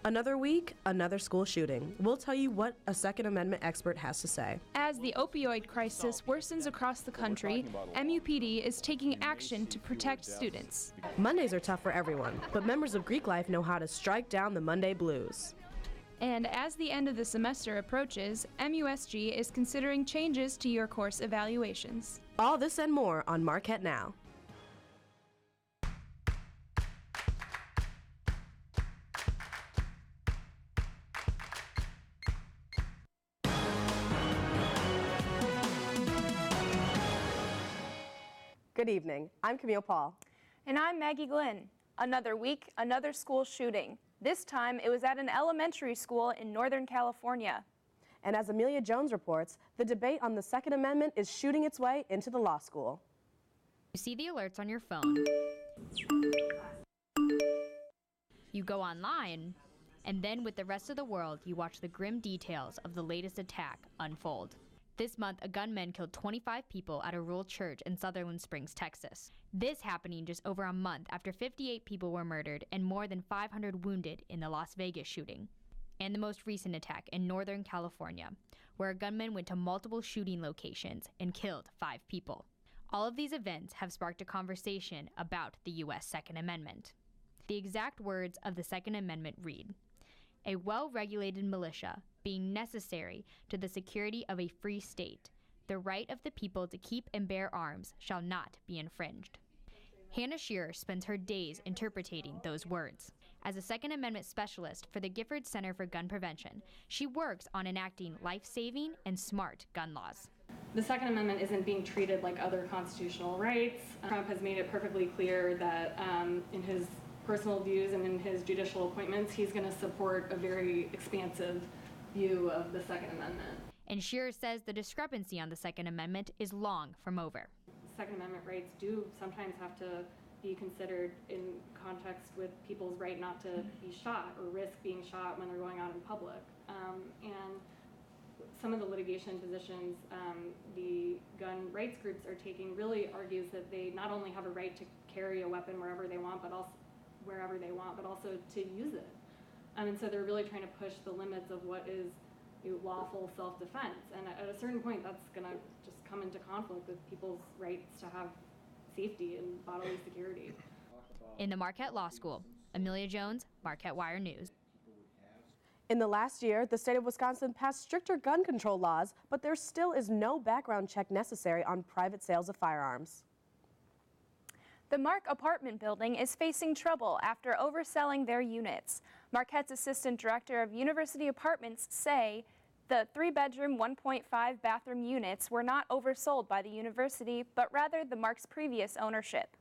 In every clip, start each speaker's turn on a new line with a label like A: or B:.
A: Another week, another school shooting. We'll tell you what a Second Amendment expert has to say.
B: As the opioid crisis worsens across the country, MUPD is taking action to protect students.
A: Mondays are tough for everyone, but members of Greek life know how to strike down the Monday blues.
B: And as the end of the semester approaches, MUSG is considering changes to your course evaluations.
A: All this and more on Marquette Now. Good evening. I'm Camille Paul.
B: And I'm Maggie Glenn. Another week, another school shooting. This time, it was at an elementary school in Northern California.
A: And as Amelia Jones reports, the debate on the Second Amendment is shooting its way into the law school.
C: You see the alerts on your phone. You go online, and then with the rest of the world, you watch the grim details of the latest attack unfold. This month, a gunman killed 25 people at a rural church in Sutherland Springs, Texas. This happening just over a month after 58 people were murdered and more than 500 wounded in the Las Vegas shooting. And the most recent attack in Northern California, where a gunman went to multiple shooting locations and killed 5 people. All of these events have sparked a conversation about the U.S. Second Amendment. The exact words of the Second Amendment read, "A well-regulated militia being necessary to the security of a free state, the right of the people to keep and bear arms shall not be infringed." Hannah Shearer spends her days interpreting those words. As a Second Amendment specialist for the Gifford Center for Gun Prevention, she works on enacting life-saving and smart gun laws.
D: The Second Amendment isn't being treated like other constitutional rights. Trump has made it perfectly clear that in his personal views and in his judicial appointments, he's going to support a very expansive view of the Second Amendment.
C: And Shearer says the discrepancy on the Second Amendment is long from over.
D: Second Amendment rights do sometimes have to be considered in context with people's right not to be shot or risk being shot when they're going out in public. And some of the litigation positions the gun rights groups are taking really argues that they not only have a right to carry a weapon wherever they want, but also to use it. And so they're really trying to push the limits of what is lawful self-defense. And at a certain point, that's going to just come into conflict with people's rights to have safety and bodily security.
C: In the Marquette Law School, Amelia Jones, Marquette Wire News.
A: In the last year, the state of Wisconsin passed stricter gun control laws, but there still is no background check necessary on private sales of firearms.
B: The Mark apartment building is facing trouble after overselling their units. Marquette's Assistant Director of University Apartments say the 3-bedroom, 1.5-bathroom units were not oversold by the university, but rather the Mark's previous ownership.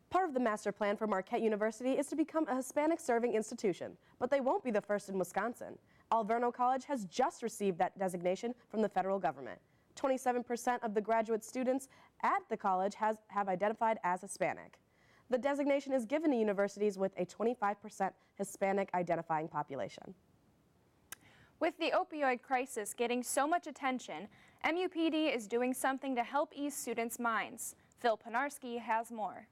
A: Part of the master plan for Marquette University is to become a Hispanic-serving institution, but they won't be the first in Wisconsin. Alverno College has just received that designation from the federal government. 27% of the graduate students at the college have identified as Hispanic. The designation is given to universities with a 25% Hispanic identifying population.
B: With the opioid crisis getting so much attention, MUPD is doing something to help ease students' minds. Phil Panarski has more.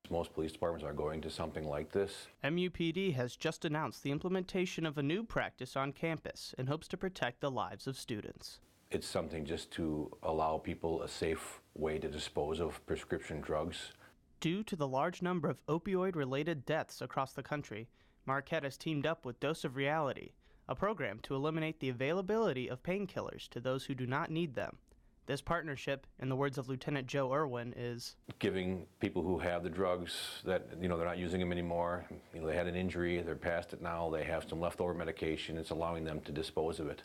E: Most police departments are going to something like this.
F: MUPD has just announced the implementation of a new practice on campus and hopes to protect the lives of students.
E: It's something just to allow people a safe way to dispose of prescription drugs.
F: Due to the large number of opioid-related deaths across the country, Marquette has teamed up with Dose of Reality, a program to eliminate the availability of painkillers to those who do not need them. This partnership, in the words of Lieutenant Joe Irwin, is
E: giving people who have the drugs that, they're not using them anymore. They had an injury, they're past it now, they have some leftover medication. It's allowing them to dispose of it,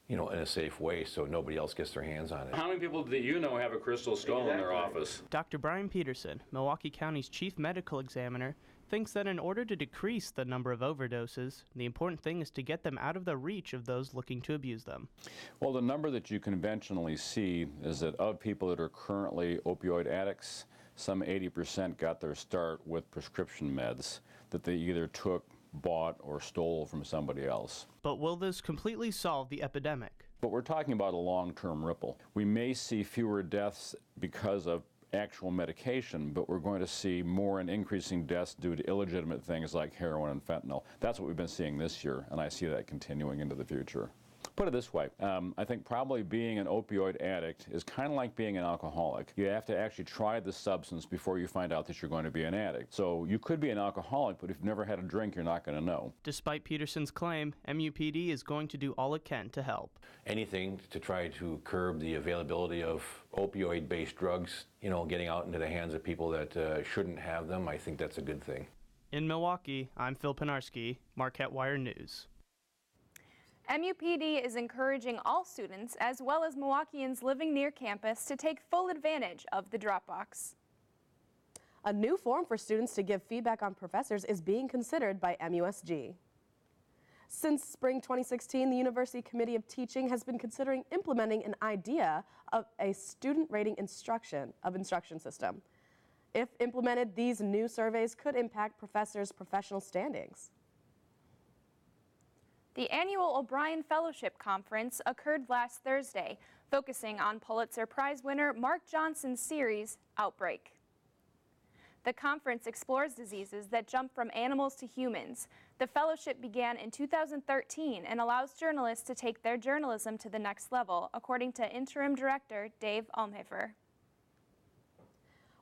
E: in a safe way so nobody else gets their hands on it.
G: How many people do you know have a crystal skull in their office?
F: Dr. Brian Peterson, Milwaukee County's chief medical examiner, thinks that in order to decrease the number of overdoses, the important thing is to get them out of the reach of those looking to abuse them.
H: Well, the number that you conventionally see is that of people that are currently opioid addicts, some 80% got their start with prescription meds that they either took, bought, or stole from somebody else.
F: But will this completely solve the epidemic?
H: But we're talking about a long-term ripple. We may see fewer deaths because of actual medication, but we're going to see more and increasing deaths due to illegitimate things like heroin and fentanyl. That's what we've been seeing this year, and I see that continuing into the future. Put it this way, I think probably being an opioid addict is kind of like being an alcoholic. You have to actually try the substance before you find out that you're going to be an addict. So you could be an alcoholic, but if you've never had a drink, you're not going to know.
F: Despite Peterson's claim, MUPD is going to do all it can to help.
E: Anything to try to curb the availability of opioid-based drugs, getting out into the hands of people that shouldn't have them, I think that's a good thing.
F: In Milwaukee, I'm Phil Pinarski, Marquette Wire News.
B: MUPD is encouraging all students, as well as Milwaukeeans living near campus, to take full advantage of the Dropbox.
A: A new form for students to give feedback on professors is being considered by MUSG. Since spring 2016, the University Committee of Teaching has been considering implementing an idea of a student rating instruction system. If implemented, these new surveys could impact professors' professional standings.
B: The annual O'Brien Fellowship Conference occurred last Thursday, focusing on Pulitzer Prize winner Mark Johnson's series, Outbreak. The conference explores diseases that jump from animals to humans. The fellowship began in 2013 and allows journalists to take their journalism to the next level, according to interim director Dave Almhafer.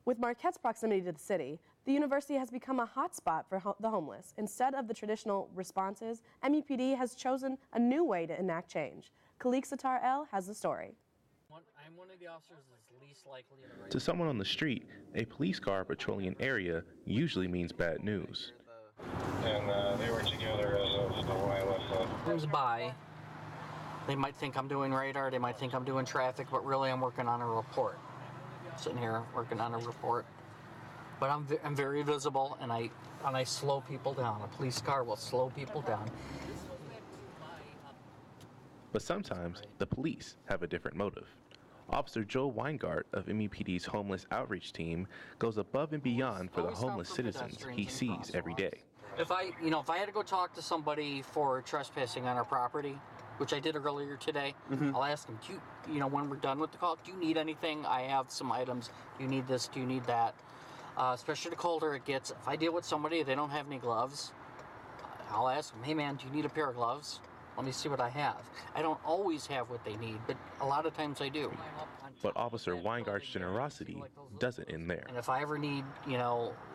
A: With Marquette's proximity to the city, the university has become a hotspot for the homeless. Instead of the traditional responses, MUPD has chosen a new way to enact change. Khalik Satar El has the story.
I: I'm one of the officers that's least likely to
J: To someone on the street, a police car patrolling an area usually means bad news.
K: And they were together as of the way I left.
I: Comes by, they might think I'm doing radar, they might think I'm doing traffic, but really I'm working on a report. Sitting here working on a report, but I'm very visible, and I slow people down. A police car will slow people down.
J: But sometimes the police have a different motive. Officer Joe Weingart of MUPD's homeless outreach team goes above and beyond for the homeless citizens he sees every day.
I: If I had to go talk to somebody for trespassing on our property, which I did earlier today, I'll ask them, when we're done with the call, do you need anything? I have some items. Do you need this? Do you need that? Especially the colder it gets. If I deal with somebody, they don't have any gloves, I'll ask them, hey man, do you need a pair of gloves? Let me see what I have. I don't always have what they need, but a lot of times I do.
J: But Officer Weingart's generosity doesn't end there.
I: And if I ever need,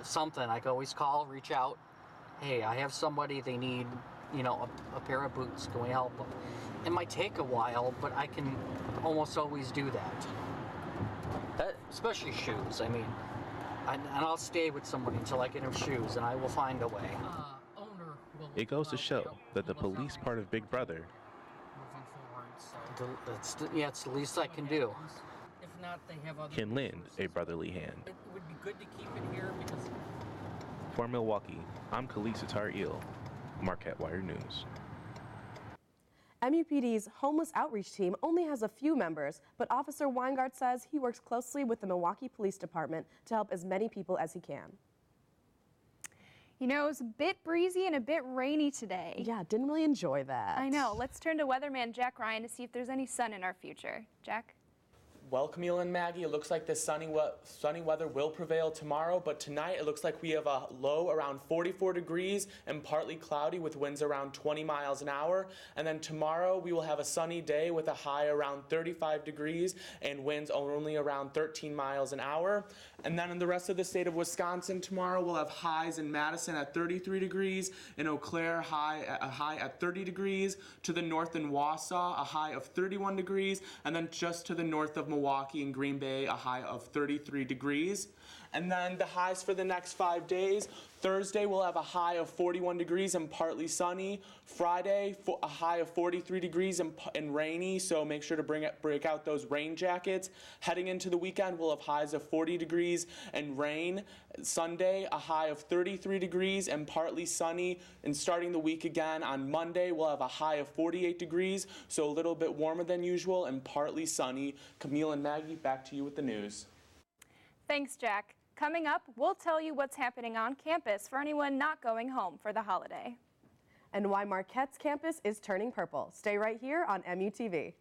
I: something, I can always call, reach out. Hey, I have somebody, they need, a pair of boots. Can we help them? It might take a while, but I can almost always do that. Especially shoes. I mean, and I'll stay with somebody until I get them shoes, and I will find a way.
J: It goes to show that the police part of Big Brother
I: It's the least I can do. If not, they have other
J: can lend a brotherly hand.
I: It would be good to keep it here because...
J: For Milwaukee, I'm Khalik Satar El, Marquette Wire News.
A: MUPD's homeless outreach team only has a few members, but Officer Weingart says he works closely with the Milwaukee Police Department to help as many people as he can.
B: It was a bit breezy and a bit rainy today.
A: Yeah, didn't really enjoy that.
B: I know. Let's turn to weatherman Jack Ryan to see if there's any sun in our future. Jack?
L: Well, Camille and Maggie, it looks like the sunny weather will prevail tomorrow, but tonight it looks like we have a low around 44 degrees and partly cloudy with winds around 20 miles an hour. And then tomorrow we will have a sunny day with a high around 35 degrees and winds only around 13 miles an hour. And then in the rest of the state of Wisconsin tomorrow we'll have highs in Madison at 33 degrees, in Eau Claire a high at 30 degrees, to the north in Wausau a high of 31 degrees, and then just to the north of Milwaukee and Green Bay, a high of 33 degrees. And then the highs for the next 5 days. Thursday, we'll have a high of 41 degrees and partly sunny. Friday, a high of 43 degrees and rainy, so make sure to break out those rain jackets. Heading into the weekend, we'll have highs of 40 degrees and rain. Sunday, a high of 33 degrees and partly sunny. And starting the week again, on Monday, we'll have a high of 48 degrees, so a little bit warmer than usual and partly sunny. Camille and Maggie, back to you with the news.
B: Thanks, Jack. Coming up, we'll tell you what's happening on campus for anyone not going home for the holiday.
A: And why Marquette's campus is turning purple. Stay right here on MUTV.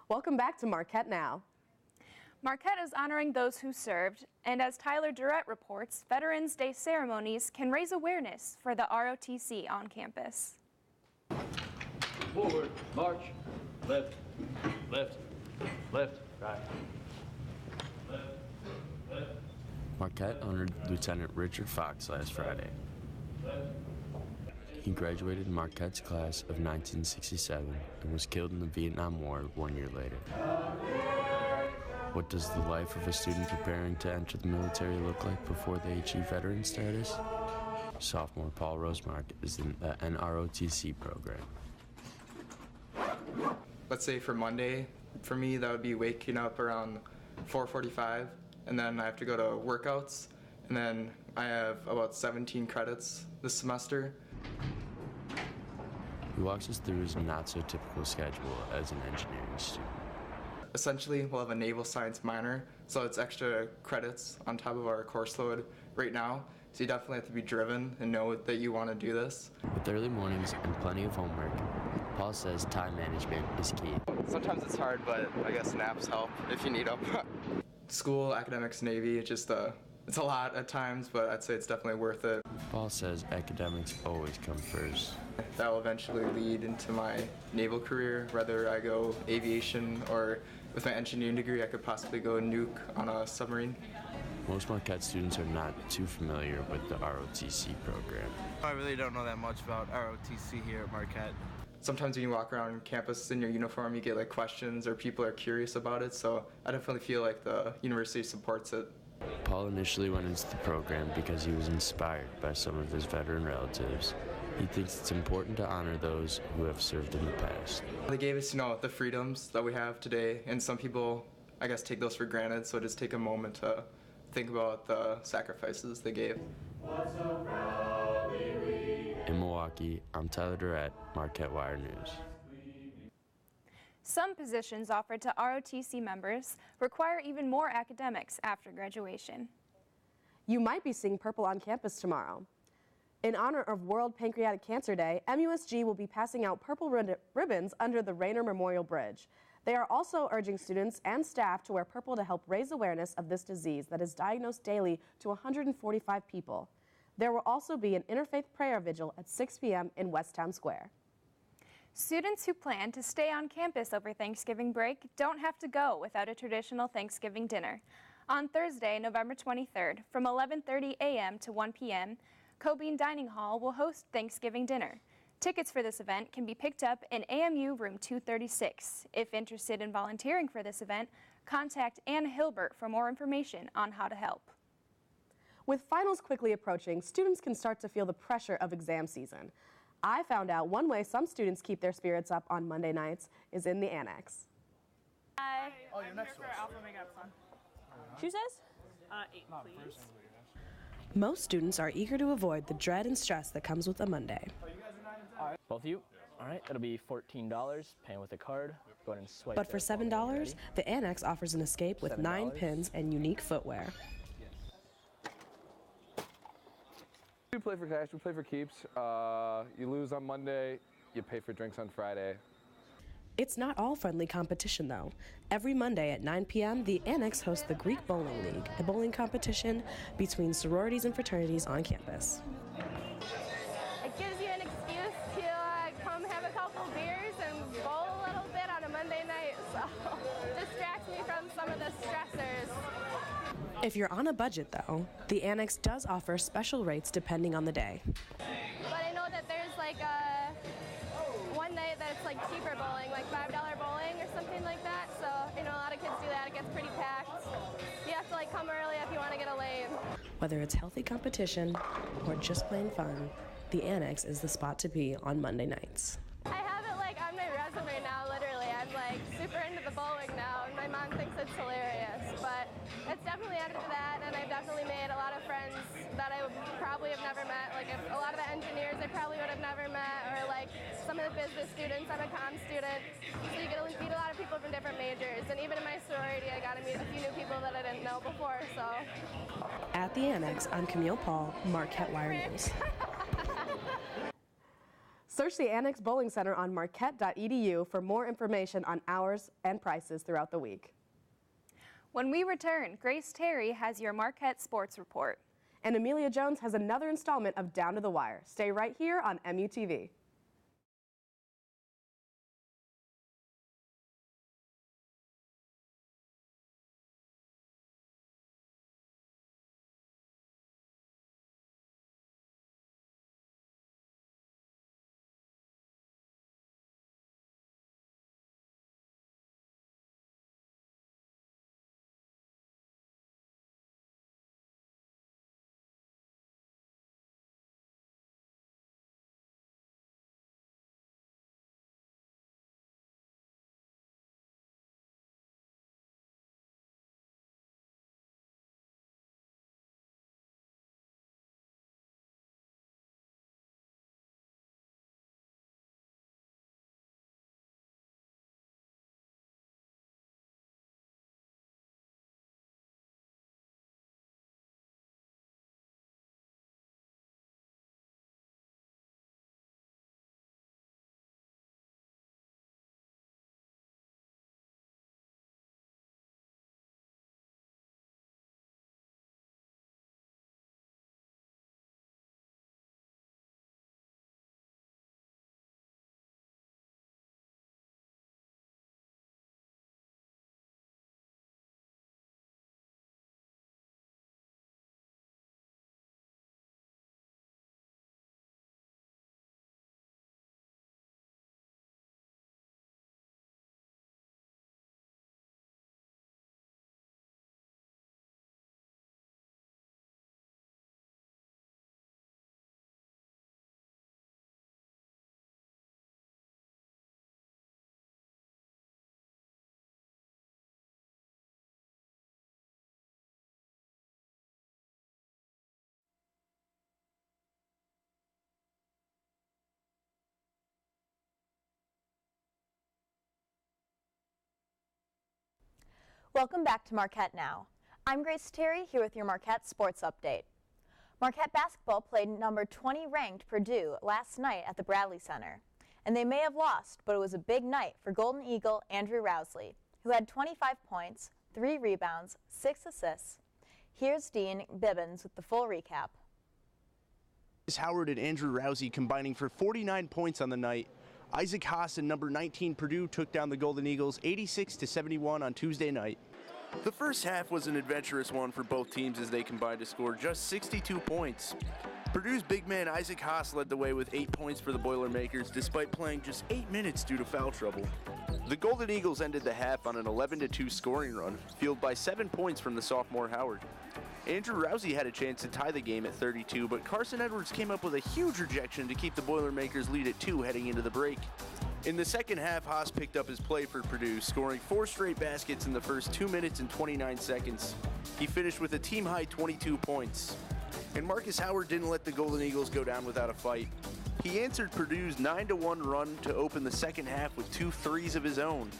A: Welcome back to Marquette Now.
B: Marquette is honoring those who served, and as Tyler Durrett reports, Veterans Day ceremonies can raise awareness for the ROTC on campus.
M: Forward, march, left, left, left, right. Left, left.
N: Marquette honored Lieutenant Richard Fox last Friday. He graduated Marquette's class of 1967 and was killed in the Vietnam War 1 year later. What does the life of a student preparing to enter the military look like before they achieve veteran status? Sophomore Paul Rosemark is in the NROTC program.
O: Let's say for Monday, for me that would be waking up around 4:45, and then I have to go to workouts, and then I have about 17 credits this semester.
N: He walks us through his not-so-typical schedule as an engineering student.
O: Essentially, we'll have a naval science minor, so it's extra credits on top of our course load right now. So you definitely have to be driven and know that you want to do this.
N: With early mornings and plenty of homework, Paul says time management is key.
O: Sometimes it's hard, but I guess naps help if you need them. School, academics, Navy, it's a lot at times, but I'd say it's definitely worth it.
N: Paul says academics always come first.
O: That will eventually lead into my naval career, whether I go aviation or with my engineering degree, I could possibly go nuke on a submarine.
N: Most Marquette students are not too familiar with the ROTC program.
P: I really don't know that much about ROTC here at Marquette.
O: Sometimes when you walk around campus in your uniform, you get like questions or people are curious about it, so I definitely feel like the university supports it.
N: Paul initially went into the program because he was inspired by some of his veteran relatives. He thinks it's important to honor those who have served in the past.
O: They gave us, the freedoms that we have today, and some people, I guess, take those for granted, so just take a moment to think about the sacrifices they gave.
N: In Milwaukee, I'm Tyler Durrett, Marquette Wire News.
B: Some positions offered to ROTC members require even more academics after graduation.
A: You might be seeing purple on campus tomorrow. In honor of World Pancreatic Cancer Day, MUSG will be passing out purple ribbons under the Rayner Memorial Bridge. They are also urging students and staff to wear purple to help raise awareness of this disease that is diagnosed daily to 145 people. There will also be an interfaith prayer vigil at 6 p.m. in West Town Square.
B: Students who plan to stay on campus over Thanksgiving break don't have to go without a traditional Thanksgiving dinner. On Thursday, November 23rd, from 11:30 a.m. to 1 p.m., Cobean Dining Hall will host Thanksgiving dinner. Tickets for this event can be picked up in AMU room 236. If interested in volunteering for this event, contact Ann Hilbert for more information on how to help.
A: With finals quickly approaching, students can start to feel the pressure of exam season. I found out one way some students keep their spirits up on Monday nights is in the annex.
Q: Hi. Oh, you're next to us. Alpha Omega Epsilon.
A: Shoe size?
Q: 8, please.
A: Most students are eager to avoid the dread and stress that comes with a Monday.
R: Both of you? All right, that'll be $14, paying with a card. Go ahead and swipe.
A: But for $7, the annex offers an escape with 9 pins and unique footwear.
S: We play for cash, we play for keeps. You lose on Monday, you pay for drinks on Friday.
A: It's not all friendly competition, though. Every Monday at 9 p.m., the Annex hosts the Greek Bowling League, a bowling competition between sororities and fraternities on campus.
T: It gives you an excuse to come have a couple beers and bowl a little bit on a Monday night, so distracts me from some of the stressors.
A: If you're on a budget, though, the Annex does offer special rates depending on the day.
T: But I know that there's like one night that it's like cheaper bowling, like $5 bowling or something like that. So, a lot of kids do that. It gets pretty packed. You have to come early if you want to get a lane.
A: Whether it's healthy competition or just plain fun, the Annex is the spot to be on Monday nights.
T: I have it on my resume now, literally. I'm super into the bowling now, and my mom thinks it's hilarious. But it's definitely added to that, and I've definitely made a lot of friends that I would probably have never met. A lot of the engineers I probably would have never met, or some of the business students. I'm a comm student, so you get to meet a lot of people from different majors. And even in my sorority, I got to meet a few new people that I didn't know before. So.
A: At the Annex, I'm Camille Paul, Marquette Wire News. So Search the Annex Bowling Center on marquette.edu for more information on hours and prices throughout the week.
B: When we return, Grace Terry has your Marquette Sports Report.
A: And Amelia Jones has another installment of Down to the Wire. Stay right here on MUTV.
U: Welcome back to Marquette Now. I'm Grace Terry here with your Marquette Sports Update. Marquette basketball played number 20 ranked Purdue last night at the Bradley Center. And they may have lost, but it was a big night for Golden Eagle Andrew Rousley, who had 25 points, 3 rebounds, 6 assists. Here's Dean Bibbins with the full recap.
V: Howard and Andrew Rousey combining for 49 points on the night. Isaac Haas and number 19 Purdue took down the Golden Eagles 86-71 on Tuesday night. The first half was an adventurous one for both teams as they combined to score just 62 points. Purdue's big man Isaac Haas led the way with 8 points for the Boilermakers despite playing just 8 minutes due to foul trouble. The Golden Eagles ended the half on an 11-2 scoring run, fueled by 7 points from the sophomore Howard. Andrew Rousey had a chance to tie the game at 32, but Carson Edwards came up with a huge rejection to keep the Boilermakers lead at 2 heading into the break. In the second half, Haas picked up his play for Purdue, scoring 4 straight baskets in the first 2 minutes and 29 seconds. He finished with a team-high 22 points. And Marcus Howard didn't let the Golden Eagles go down without a fight. He answered Purdue's 9-1 run to open the second half with 2 threes of his own.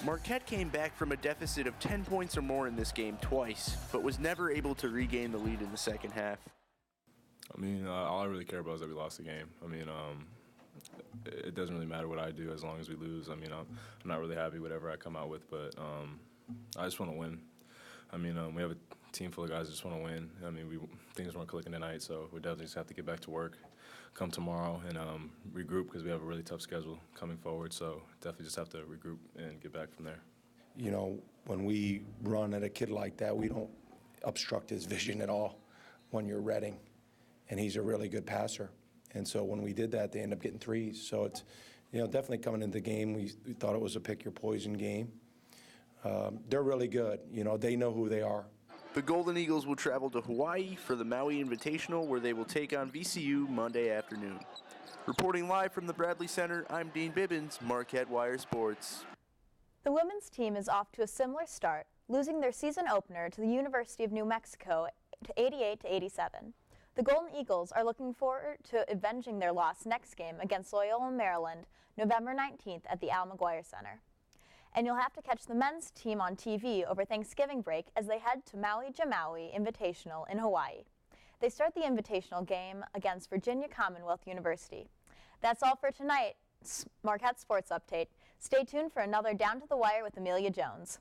V: Marquette came back from a deficit of 10 points or more in this game twice, but was never able to regain the lead in the second half.
W: I mean, all I really care about is that we lost the game. I mean, it doesn't really matter what I do as long as we lose. I mean, I'm not really happy with whatever I come out with, but I just want to win. I mean, we have a team full of guys that just want to win. I mean, things weren't clicking tonight, so we definitely just have to get back to work, come tomorrow, and regroup because we have a really tough schedule coming forward. So definitely just have to regroup and get back from there.
X: You know, when we run at a kid like that, we don't obstruct his vision at all when you're Reading, and he's a really good passer. And so when we did that, they end up getting threes. So it's, you know, definitely coming into the game, we thought it was a pick your poison game. They're really good. You know, they know who they are.
V: The Golden Eagles will travel to Hawaii for the Maui Invitational, where they will take on VCU Monday afternoon. Reporting live from the Bradley Center, I'm Dean Bibbins, Marquette Wire Sports.
U: The women's team is off to a similar start, losing their season opener to the University of New Mexico to 88-87. The Golden Eagles are looking forward to avenging their loss next game against Loyola Maryland, November 19th at the Al McGuire Center. And you'll have to catch the men's team on TV over Thanksgiving break as they head to Maui Jamaui Invitational in Hawaii. They start the Invitational game against Virginia Commonwealth University. That's all for tonight's Marquette Sports Update. Stay tuned for another Down to the Wire with Amelia Jones.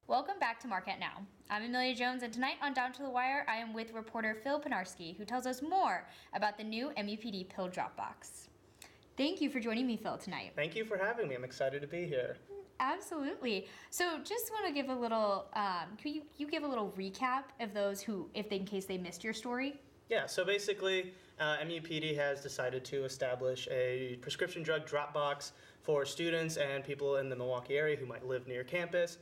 C: Welcome back to Marquette Now. I'm Amelia Jones, and tonight on Down to the Wire, I am with reporter Phil Pinarski, who tells us more about the new MUPD pill drop box. Thank you for joining me, Phil, tonight.
F: Thank you for having me. I'm excited to be here.
C: Absolutely. So just want to give a little, can you give a little recap of those who, in case they missed your story?
F: Yeah, so basically, MUPD has decided to establish a prescription drug drop box for students and people in the Milwaukee area who might live near campus.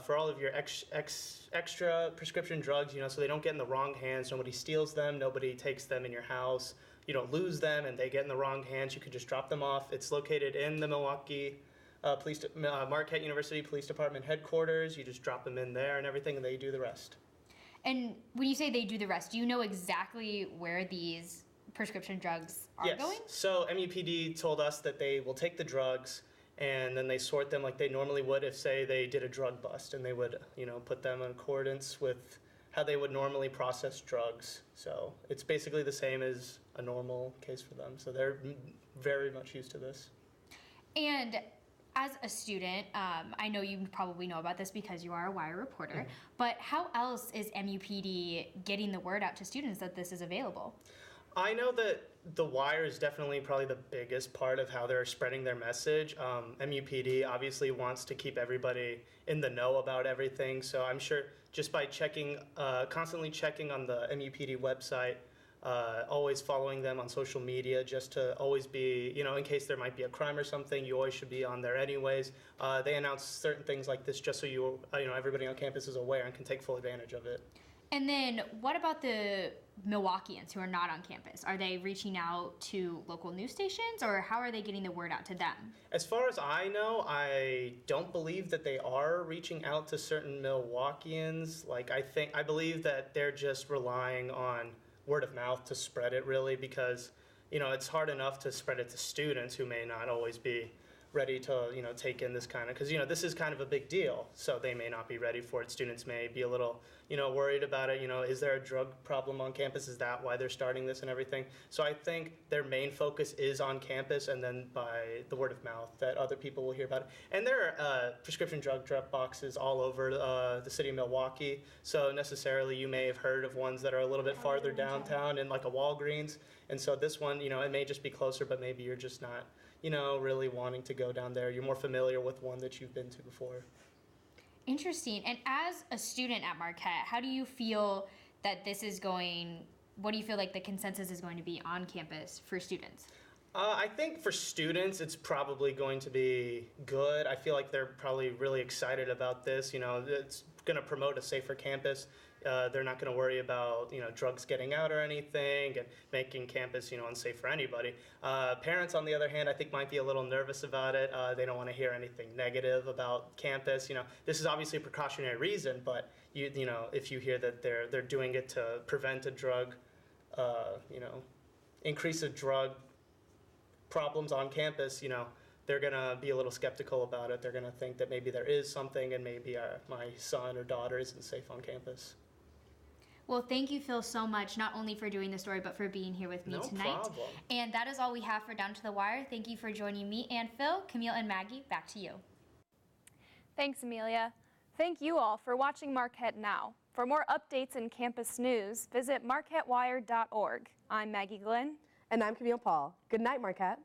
F: For all of your extra prescription drugs, so they don't get in the wrong hands. Nobody steals them. Nobody takes them in your house. You don't lose them and they get in the wrong hands. You can just drop them off. It's located in the Milwaukee Marquette University Police Department headquarters. You just drop them in there and everything, and they do the rest.
C: And when you say they do the rest, do you know exactly where these prescription drugs are going?
F: Yes. So MUPD told us that they will take the drugs and then they sort them like they normally would if, say, they did a drug bust, and they would, put them in accordance with how they would normally process drugs. So it's basically the same as a normal case for them. So they're very much used to this.
C: And as a student, I know you probably know about this because you are a Wire reporter, but how else is MUPD getting the word out to students that this is available?
F: I know that the Wire is definitely probably the biggest part of how they're spreading their message. MUPD obviously wants to keep everybody in the know about everything, so I'm sure just by constantly checking on the MUPD website, always following them on social media just to always be, in case there might be a crime or something, you always should be on there anyways. They announce certain things like this just so everybody on campus is aware and can take full advantage of it.
C: And then what about the Milwaukeeans who are not on campus? Are they reaching out to local news stations, or how are they getting the word out to them?
F: As far as I know, I don't believe that they are reaching out to certain Milwaukeeans. I believe that they're just relying on word of mouth to spread it, really, because, it's hard enough to spread it to students who may not always be ready to, take in this kind of, because, this is kind of a big deal, so they may not be ready for it. Students may be a little, worried about it. Is there a drug problem on campus? Is that why they're starting this and everything? So I think their main focus is on campus, and then by the word of mouth that other people will hear about it. And there are prescription drug drop boxes all over the city of Milwaukee, so necessarily you may have heard of ones that are a little bit farther downtown in like a Walgreens. And so this one, it may just be closer, but maybe you're just not, really wanting to go down there. You're more familiar with one that you've been to before.
C: Interesting. And as a student at Marquette, how do you feel that this is going, what do you feel like the consensus is going to be on campus for students?
F: I think for students, it's probably going to be good. I feel like they're probably really excited about this. You know, it's going to promote a safer campus. They're not going to worry about, you know, drugs getting out or anything and making campus, you know, unsafe for anybody. Parents, on the other hand, I think might be a little nervous about it. They don't want to hear anything negative about campus. You know, this is obviously a precautionary reason, but you know, if you hear that they're doing it to prevent a drug, you know, increase of drug problems on campus, you know, they're going to be a little skeptical about it. They're going to think that maybe there is something and maybe my son or daughter isn't safe on campus.
C: Well, thank you, Phil, so much, not only for doing the story, but for being here with me tonight. No problem. And that is all we have for Down to the Wire. Thank you for joining me and Phil. Camille and Maggie, back to you.
B: Thanks, Amelia. Thank you all for watching Marquette Now. For more updates and campus news, visit marquettewire.org. I'm Maggie Glenn.
A: And I'm Camille Paul. Good night, Marquette.